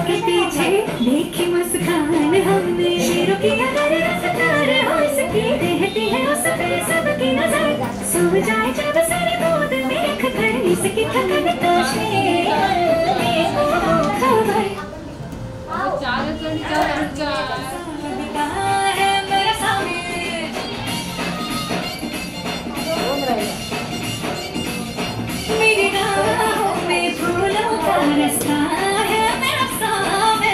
के पीछे देखी मुस्कान हमने रुकी अगर रफ्तार हो इसकी रहती है उस पे सबकी नजर सो जाए जब सारी गोद में एक कर इसकी थकन तो खबर है मेरे सामने मेरी राहों में फूलों का रास्ता है मेरा सामने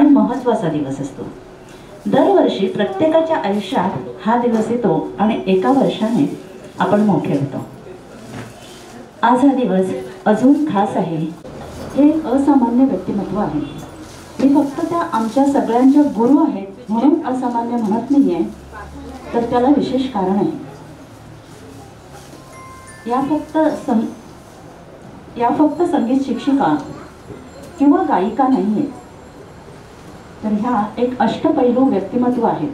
महत्त्वाचा दिवस असतो। दरवर्षी प्रत्येकाच्या आयुष्यात हा दिवस येतो आणि एका वर्षाने आपण मोठे होतो। आज हा दिवस अजून खास आहे। हे असामान्य व्यक्तिमत्व आहे। मी फक्त त्या आमच्या सगळ्यांच्या गुरु आहेत म्हणून असामान्य म्हणत नाहीये, तर तर त्याला विशेष कारण आहे. या फक्त संगीत शिक्षिका किंवा गायिका नाही आहेत, तर ह्या एक अष्टपैलू व्यक्तिमत्व आहेत.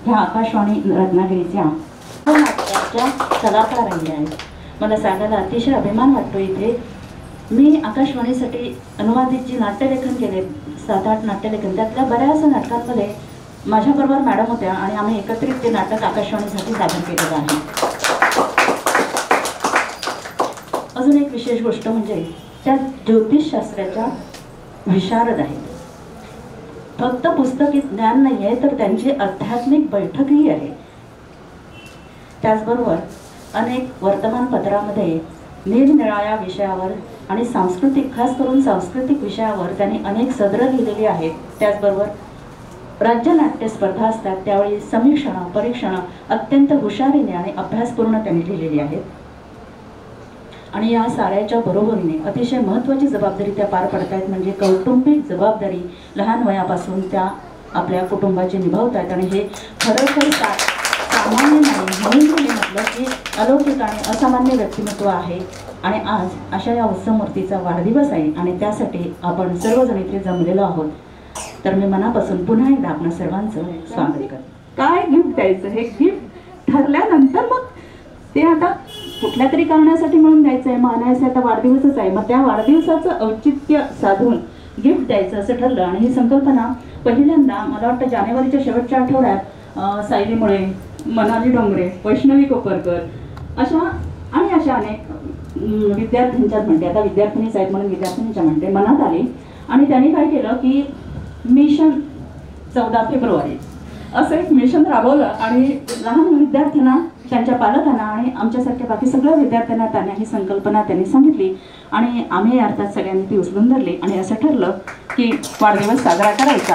ह्या आकाशवाणी रत्नागिरीच्या नाट्याच्या कलाकार राहिल्या आहेत. मला सांगायला अतिशय अभिमान वाटतो इथे. मी आकाशवाणीसाठी अनुवादित जी नाट्यलेखन केले, 7-8 नाट्यलेखन, त्यातल्या बऱ्याच नाटकांमध्ये माझ्याबरोबर मॅडम होत्या आणि आम्ही एकत्रित ते नाटक आकाशवाणीसाठी सादर केलेलं आहे. अजून एक विशेष गोष्ट म्हणजे त्या ज्योतिषशास्त्राच्या विशारद आहेत. फक्त पुस्तकी ज्ञान नाही आहे, तर त्यांची आध्यात्मिक बैठकही आहे. त्याचबरोबर अनेक वर्तमानपत्रामध्ये निरनिराळ्या विषयावर आणि खास करून सांस्कृतिक विषयावर त्यांनी अनेक सदरं लिहिलेली आहेत. त्याचबरोबर राज्य नाट्य स्पर्धा असतात त्यावेळी समीक्षणं परीक्षणं अत्यंत हुशारीने आणि अभ्यासपूर्ण त्यांनी लिहिलेली आहेत. आणि या साऱ्याच्या बरोबरीने अतिशय महत्त्वाची जबाबदारी त्या पार पडतायत, म्हणजे कौटुंबिक जबाबदारी लहान वयापासून त्या आपल्या कुटुंबाची निभावतात. आणि हे खरोखर सामान्य नाही, म्हणून मी म्हटलं की अलौकिक आणि असामान्य व्यक्तिमत्व आहे. आणि आज अशा या उत्सवमूर्तीचा वाढदिवस आहे आणि त्यासाठी आपण सर्वजण इथे जमलेलो आहोत. तर मी मनापासून पुन्हा एकदा आपणा सर्वांचं स्वागत करते. काय गिफ्ट द्यायचं हे गिफ्ट ठरल्यानंतर मग ते आता कुठल्या तरी कारणासाठी म्हणून द्यायचं आहे, मानायचं आता वाढदिवसच आहे, मग त्या वाढदिवसाचं औचित्य साधून गिफ्ट द्यायचं असं ठरलं. आणि ही संकल्पना पहिल्यांदा मला वाटतं जानेवारीच्या शेवटच्या आठवड्यात सायली मुळे, मनाली डोंगरे, वैष्णवी कोपरकर अशा अनेक विद्यार्थ्यांच्या म्हणते, आता विद्यार्थिनीच आहेत म्हणून विद्यार्थिनीच्या म्हणते, मनात आली. आणि त्यांनी काय केलं की मिशन 14 फेब्रुवारी असं एक मिशन राबवलं आणि लहान विद्यार्थ्यांना, त्यांच्या पालकांना आणि आमच्यासारख्या बाकी सगळ्या विद्यार्थ्यांना त्यांना ही संकल्पना त्यांनी सांगितली. आणि आम्ही अर्थात सगळ्यांनी ती उचलून धरली आणि असं ठरलं की वाढदिवस साजरा करायचा,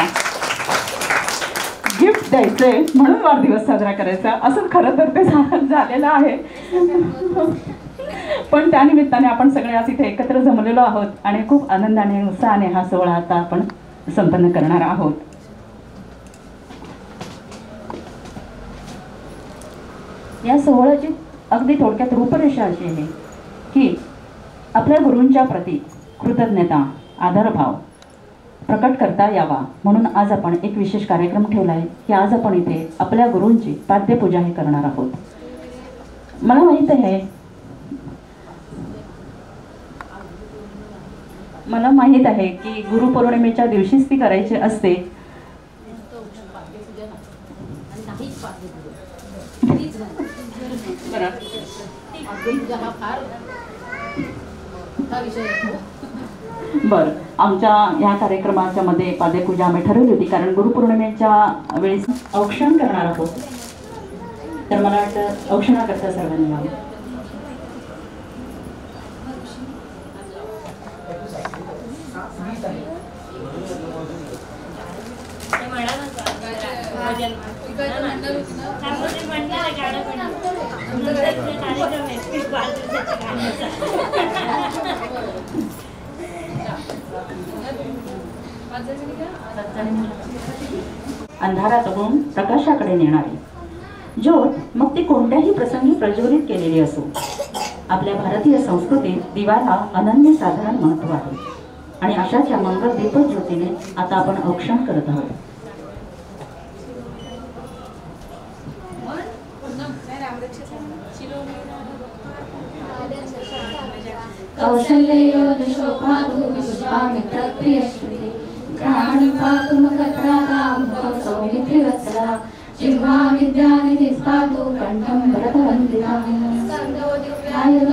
गिफ्ट द्यायचंय म्हणून वाढदिवस साजरा करायचा असं खरं तर ते झालेलं आहे. पण त्यानिमित्ताने आपण सगळे आज इथे एकत्र जमलेलो आहोत आणि खूप आनंदाने उत्साहाने हा सोहळा आता आपण संपन्न करणार आहोत. या सोहळ्याची अगदी थोडक्यात रूपरेषा अशी आहे की आपल्या गुरूंच्या प्रती कृतज्ञता, आदरभाव प्रकट करता यावा म्हणून आज आपण एक विशेष कार्यक्रम ठेवला आहे की आज आपण इथे आपल्या गुरूंची पाद्यपूजा हे करणार आहोत. मला माहीत आहे की गुरुपौर्णिमेच्या दिवशीच ती करायची असते. बरं, आमच्या या कार्यक्रमाच्या मध्ये पाद्यपूजा आम्ही ठरवली होती कारण गुरुपौर्णिमेच्या वेळेस औक्षण करणार आहोत. तर मला वाटतं औक्षणाकरता सर्वांनी यावं. अंधारातून प्रकाशाकडे नेणारी ज्योत मग ती कोणत्याही प्रसंगी प्रज्वलित केलेली असो. आपल्या भारतीय संस्कृतीत दिव्याला अनन्यसाधारण महत्त्व आहे आणि अशाच या मंगल दीपक ज्योतीने आता आपण औक्षण करत आहोत. जिह्वा विद्यानिधि स्थातु कंठं भरतवन्दिता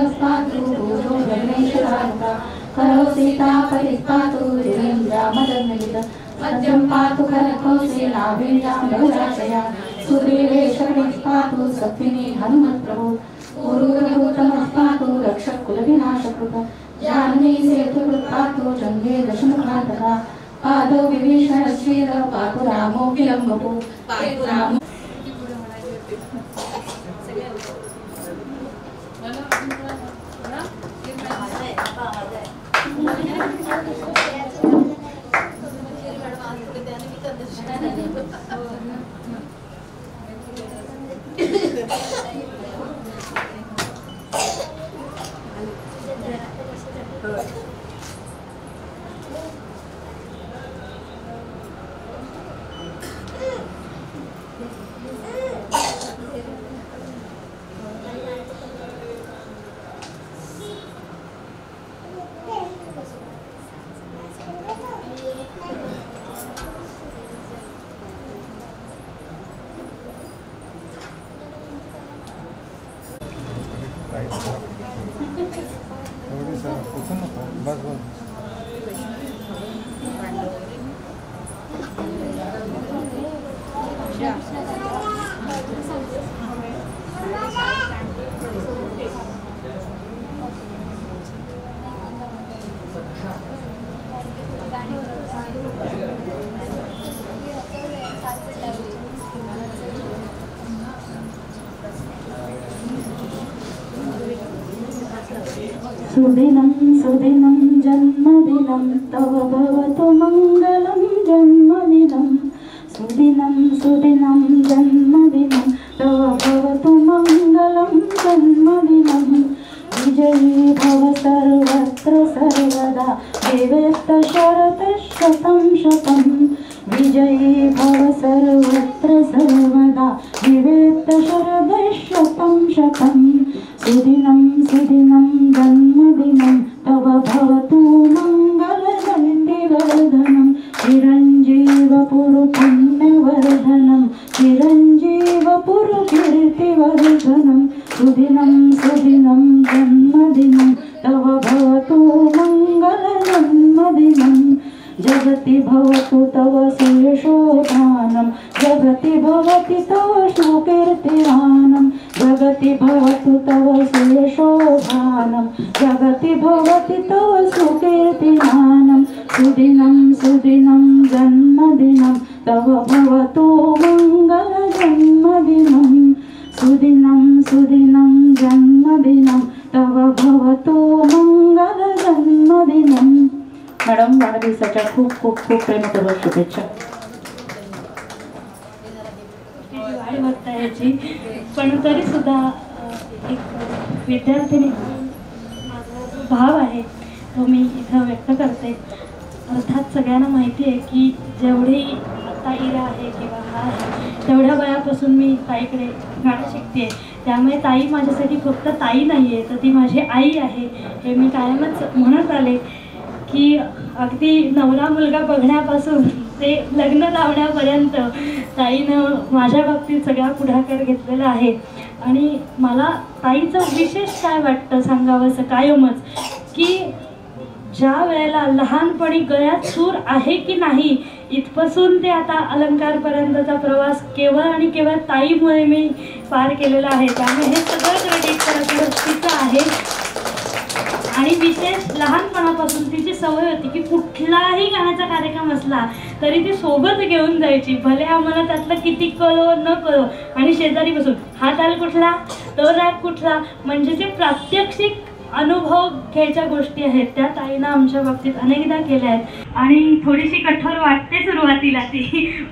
स्थातु पूजो ब्रह्मेश्वरानुता करो सीता परिस्तातु दिव्यन्द्रामदन्वित मध्यं पातु करकौशे लाभेयां बहुराशया सुग्रीवेशरणि स्थातु सत्विनी हनुमत्प्रभु पूर्वभूतमस्तातु रक्षक कुलविनाशकृत जानवी सेतुकृत्पातु जङ्गे दशमुखान्तका पादो विभीषण श्रीर पातु रामो विलम्बपु पातु रामो सुदिनं सुदिनं जन्मदिनं तव भवतु मङ्गलं जन्मदिनं सुदिनं सुदिनं जन्मदिनं तव भवतु मङ्गलं जन्मदिनं विजयी भव सर्वत्र सर्वदा देवेत्त शरतः शतं शतं विजयी भव सर्वत्र सर्वदा देवेत्त शरदः शतं शतं सुदिनं सुदिनं जन्मदिनं तव भवतु मङ्गलदण्डिवर्धनं चिरञ्जीवपुरुपुण्यवर्धनं चिरञ्जीवपुरुकीर्तिवर्धनं सुदिनं सुदिनं जन्मदिनं तव भवतु मङ्गलजन्मदिनं जगति भवतु तव सुयशोधानं जगति भवति तव सुकीर्तिमानं जगति भवतु तव सुयशोधानं जगति भवति तव सुकीर्तिमानं सुदिनं सुदिनं जन्मदिनं तव भवतु मङ्गलजन्मदिनं सुदिनं सुदिनं जन्मदिनं तव भवतु मङ्गलजन्मदिनं। मॅडम वाढदिवसाच्या खूप खूप खूप प्रेमपूर्वक शुभेच्छा। वाढ बघता याची पण तरी सुद्धा एक विद्यार्थिनी भाव आहे तो मी इथं व्यक्त करते। अर्थात सगळ्यांना माहिती आहे की जेवढी आता इरा आहे किंवा हा आहे तेवढ्या वयापासून मी ताईकडे गाणं शिकते, त्यामुळे ताई माझ्यासाठी फक्त ताई नाही आहे तर ती माझी आई आहे हे मी कायमच म्हणत आले की अगदी नवरा मुलगा बघण्यापासून ते लग्न लावण्यापर्यंत ताईनं माझ्या बाबतीत सगळा पुढाकार घेतलेला आहे। आणि मला ताईचं विशेष काय वाटतं सांगावंसं कायमच की ज्या वेळेला लहानपणी गळ्यात सूर आहे की नाही इथपासून ते आता अलंकारपर्यंतचा प्रवास केवळ आणि केवळ ताईमुळे मी पार केलेला आहे, त्यामुळे हे सगळं क्रेडिट खरं तिचं आहे। आणि विशेष लहानपणापासून तिची सवय होती की कुठलाही गाण्याचा कार्यक्रम असला तरी ती सोबत घेऊन जायची, भले आम्हाला त्यातलं किती कळो न कळो, आणि शेजारी बसून हा ताल कुठला तो राग कुठला, म्हणजे जे प्रात्यक्षिक अनुभव घ्यायच्या गोष्टी आहेत त्या ताईनं आमच्या बाबतीत अनेकदा केल्या आहेत। आणि थोडीशी कठोर वाटते सुरुवातीला ती,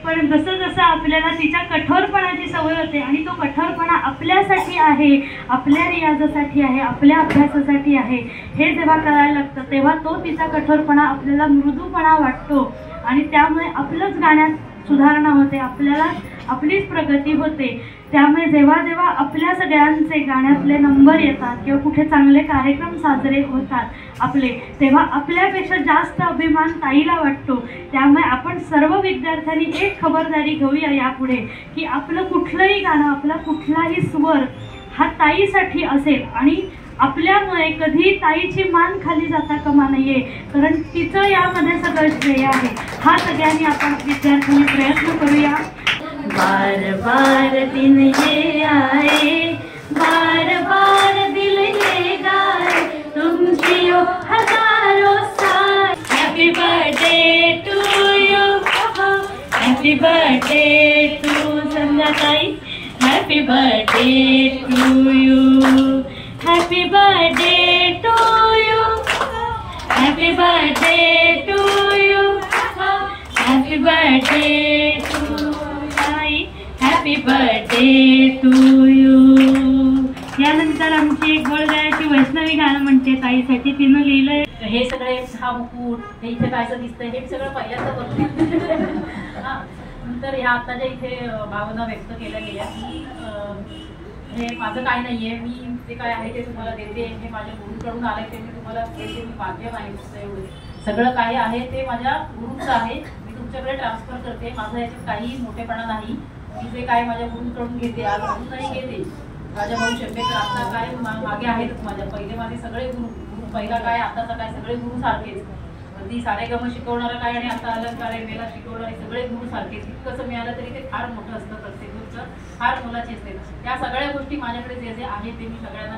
पण जसं जसं आपल्याला तिच्या कठोरपणाची सवय होते आणि तो कठोरपणा आपल्यासाठी आहे, आपल्या रियाजासाठी आहे, आपल्या अभ्यासासाठी आहे हे जेव्हा कळायला लागतं तेव्हा तो तिचा कठोरपणा आपल्याला मृदूपणा वाटतो आणि त्यामुळे आपलंच गाण्यात सुधारणा होते, आपल्याला आपलीच प्रगती होते। त्यामुळे जेव्हा जेव्हा आपल्या सगळ्यांचे गाण्यातले नंबर येतात किंवा कुठे चांगले कार्यक्रम साजरे होतात आपले, तेव्हा आपल्यापेक्षा जास्त अभिमान ताईला वाटतो। त्यामुळे आपण सर्व विद्यार्थ्यांनी एक खबरदारी घेऊया यापुढे की आपलं कुठलंही गाणं, आपला कुठलाही स्वर हा ताईसाठी असेल आणि आपल्यामुळे कधी ताईची मान खाली जाता कामा नये, कारण तिचं यामध्ये सगळं श्रेय आहे। हा सगळ्यांनी आपण विद्यार्थ्यांनी प्रयत्न करूया। बार बार दिन ये आए, बार बार दिल ये गाए, तुम जियो हजारों साल। Happy birthday to you, happy birthday to संध्याताई, happy birthday to you, happy birthday to you, happy birthday to you, happy birthday to Happy birthday to you. त्यानंतर आमची एक गोळगायची वैष्णवी गाणं म्हणते ताईसाठी, तिनं लिहिलंय हे सगळे हा मुकुट हे इथे कायचं दिसतंय हे सगळं पहिल्यांदा बघते. हा नंतर ह्या आता ज्या इथे भावना व्यक्त केल्या गेल्या की हे माझं काय नाहीये, मी जे काय आहे ते तुम्हाला देते, हे माझ्या गुरुकडून आलंय ते मी तुम्हाला देते, मी बाध्य नाही नुसतं एवढं सगळं काही आहे ते माझ्या गुरुचं आहे, मी तुमच्याकडे ट्रान्सफर करते, माझं याच्यात काही मोठेपणा नाही, मी जे काय माझ्या गुरुकडून घेते आज अजूनही घेते. माझ्या भाऊ शंभेकर आता काय मागे आहेतच माझ्या, पहिले माझे सगळे गुरु पहिला काय आताचा काय सगळे गुरु सारखेच, ती सारेगम शिकवणारा काय आणि आता अलंकार मेला शिकवणारे सगळे गुरु सारखेच, कसं मिळालं तरी ते फार मोठं असतं, प्रत्येक गोष्ट फार मोलाची असते. त्या सगळ्या गोष्टी माझ्याकडे जे जे आहे ते मी सगळ्यांना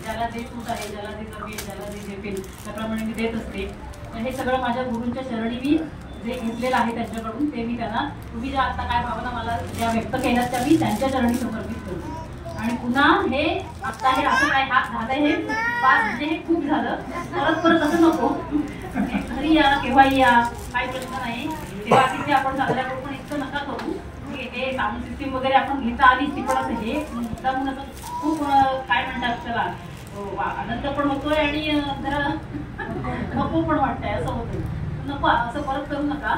ज्याला जे सूट आहे, ज्याला जे जमेल, ज्याला जे झेपेल त्याप्रमाणे मी देत असते. हे सगळं माझ्या गुरूंच्या चरणी मी जे घेतलेलं आहे त्यांच्याकडून ते मी त्यांना, तुम्ही ज्या आता काय भावना मला ज्या व्यक्त केल्यात त्या मी त्यांच्या चरणी समर्पित करते. आणि पुन्हा हे आता हे असं काय हात झालं हे पाच म्हणजे हे खूप झालं, परत परत असं नको, घरी या केव्हाही या काही प्रश्न नाही, तेव्हा तिथे आपण साजऱ्या करू पण इतकं नका करू. हे साऊंड सिस्टीम वगैरे आपण घेता आली ती पण असं हे मुद्दा म्हणून असं खूप काय म्हणतात त्याला आनंद पण होतोय आणि जरा नको पण वाटतंय असं होतं, नको असं परत करू नका.